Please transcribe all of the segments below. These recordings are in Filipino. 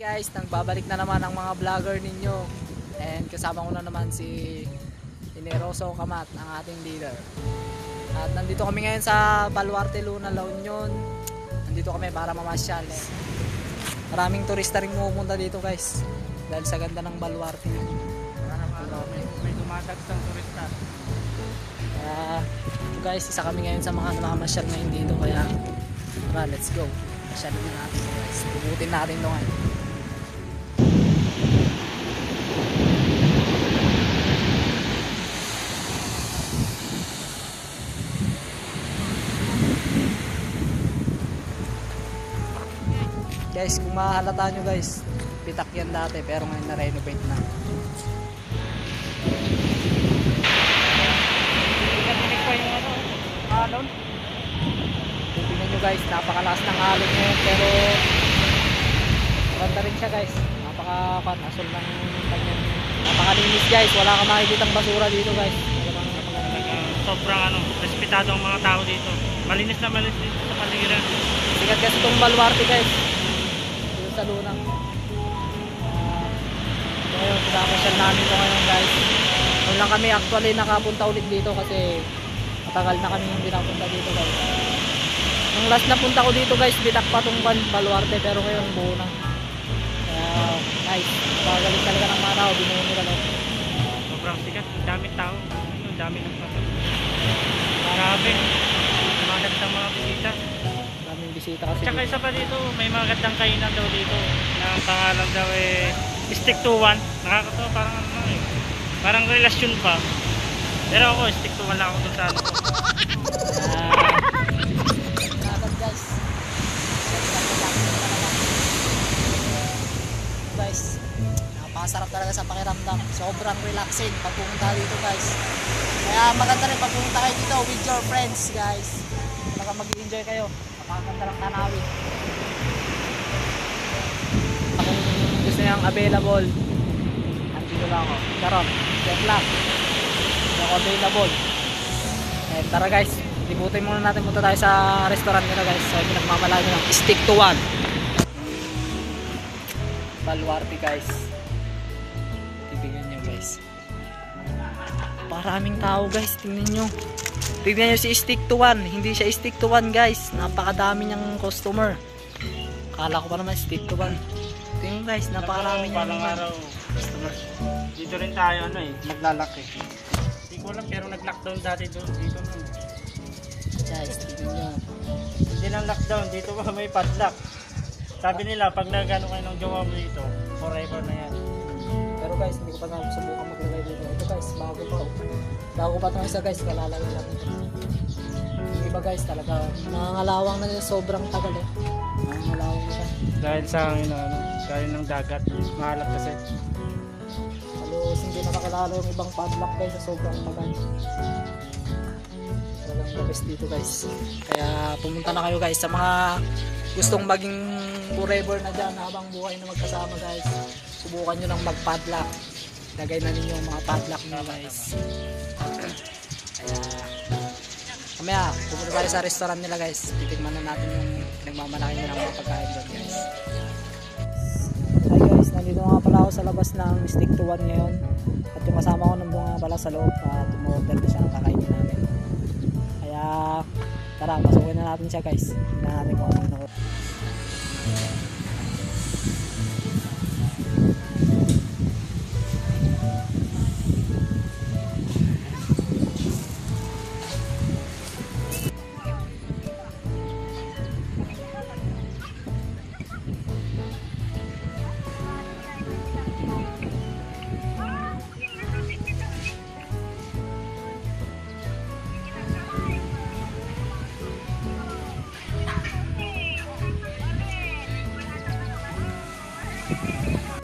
Guys, nagbabalik na naman ang mga vlogger ninyo. And kasama ko na naman si Ineroso Kamat, ang ating leader. At nandito kami ngayon sa Baluarte, Luna, La Union. Nandito kami para mamasyal. Maraming turista rin pumunta dito, guys, dahil sa ganda ng Baluarte. May dumadagdag turista. Guys, isa kami ngayon sa mga namamasyal ngayon dito. Kaya tara, let's go. Masyalin natin, guys. Puputin natin ito ngayon. Guys, kung mahalata nyo, guys, pitak yan dati pero ngayon na-renovate na. Tinik pa yung alon. Tingnan nyo, guys, napakalakas ng alon ngayon pero ganda rin siya, guys. Napaka-asol ng kanyang, napakalinis, guys. Wala kang makikitang basura dito, guys. Sobrang respetado ang mga tao dito. Malinis na malinis dito sa paligiran. Sikat kasi itong Baluarte, guys, sa Luna. Ngayon, pinakasyal namin ito ngayon, guys. Ngayon lang kami actually nakapunta ulit dito kasi matagal na kami hindi nakapunta dito, guys. Nung last na punta ko dito, guys, bitak pa itong Baluarte pero ngayon buo na. Kaya nice, magaling talaga ng mga tao, binuo nila, no? Sobrang sikat, ang daming tao. Ang dami ng tao. Grabe. Magandang mga bisita. Daming bisita kasi. Tsaka isa pa dito, may mga gandang kainan daw dito. Na ang pangalan daw stick to one. Nakakatawa, parang parang relasyon pa. Pero ako, stick to one lang ako dun sa ano. Guys. Guys, napakasarap talaga sa pakiramdam. Sobrang relaxing pag pumunta dito, guys. Kaya maganda rin pag pumunta kayo dito with your friends, guys. Baka mag-enjoy kayo. Napakaganda lang tanawin. Kung gusto niyang available, andito lang ako. Charot, check lang. Hindi ako available. Tara, guys, libutin muna natin, punta tayo sa restaurant nila, guys. So pinagmamalahan nyo ng stick to one Baluarte, guys. Tignan nyo, guys, maraming tao, guys. Tingnan nyo si stick to one. Hindi siya stick to one, guys. Napakadami niyang customer. Kala ko pa naman stick to one. Tingnan, guys, napakarami niyang palang araw customer. Dito rin tayo naglalaki. Hindi ko alam pero nag-lockdown dati doon. Dito na. Guys, tingnan nyo. Hindi lang lockdown, dito pa may padlock. Sabi nila pag nagano kayo ng jowa mo dito, forever na yan. Pero guys, hindi ko pa subukan maglagay dito. Ito, guys, bago pa itong isa, guys, kalalagay lang. Yung iba, guys, talaga nangangalawang na nila, sobrang tagal nangangalawang na siya. Dahil sa dahil ng dagat, mahalat kasi. Halos hindi na makilala yung ibang padlock, guys, sa sobrang tagal. Talagang the best dito, guys. Kaya pumunta na kayo, guys, sa mga gustong maging forever na dyan habang buhay na magkasama, guys. Subukan nyo lang mag-padlock. Lagay na ninyo yung mga padlock nyo, guys. Kaya mamaya pupunta tayo sa restaurant nila, guys. Titigman na natin yung pinagmamalaki nila ng mga pagkain doon, guys. Hi, guys, nandito nga pala ako sa labas ng stick to one ngayon. At yung kasama ko nandun nga pala sa loob at umorder na siya ng kakainin namin. Kaya tara, pasukin na natin siya, guys. Tignan natin kung anong naku.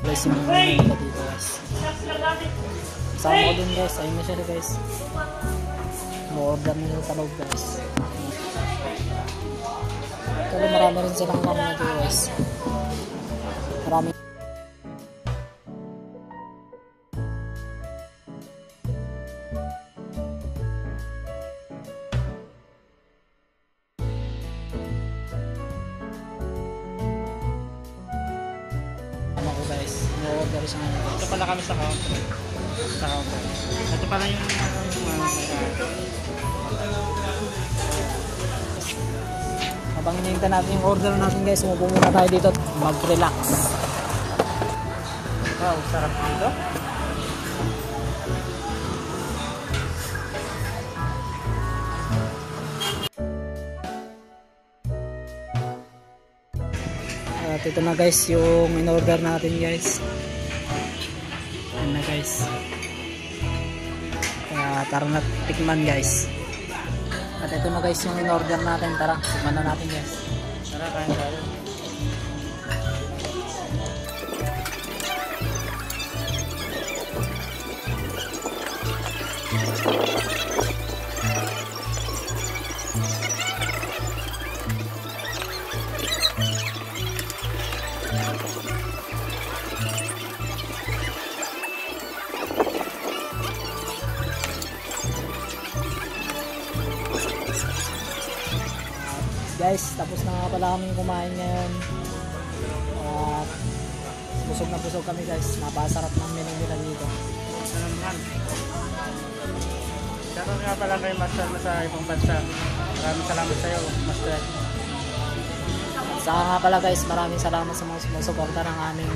Guys, yung mga nila dito, guys. Kasama ko dun, guys. Ayun na siya, guys. Mo-order nila sa loob, guys. Pero marami rin silang kami dito, guys. Marami. sa ngayon guys. Ito pala kami sa counter. Sa counter. Ito pala yung Habang hinihintay natin yung order natin guys, umupo muna tayo dito at mag-relax. wow, sarap dito. At ito na guys yung in-order natin guys. Ayan na guys. Kaya tara na tikman guys. At ito na guys yung in-order natin. Tara, tikman na natin guys. Tara, kain tayo. Guys, tapos na nga pala kami kumain ngayon. At busog na busog kami guys. Napasarap ng menu nila dito. Ito naman. Shoutout nga pala kay Master na sa ibang bansa. Maraming salamat sa iyo, Master. Saka nga pala guys, maraming salamat sa mga sumusuporta ng aming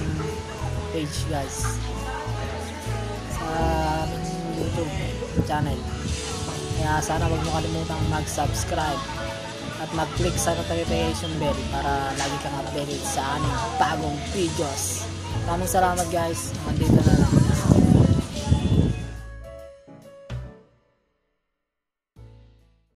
page guys. Sa aming YouTube channel. Kaya sana huwag nyo kalimutang mag-subscribe at mag-click sa notification bell para lagi kang updated sa aming bagong videos. Maraming salamat guys. Nandito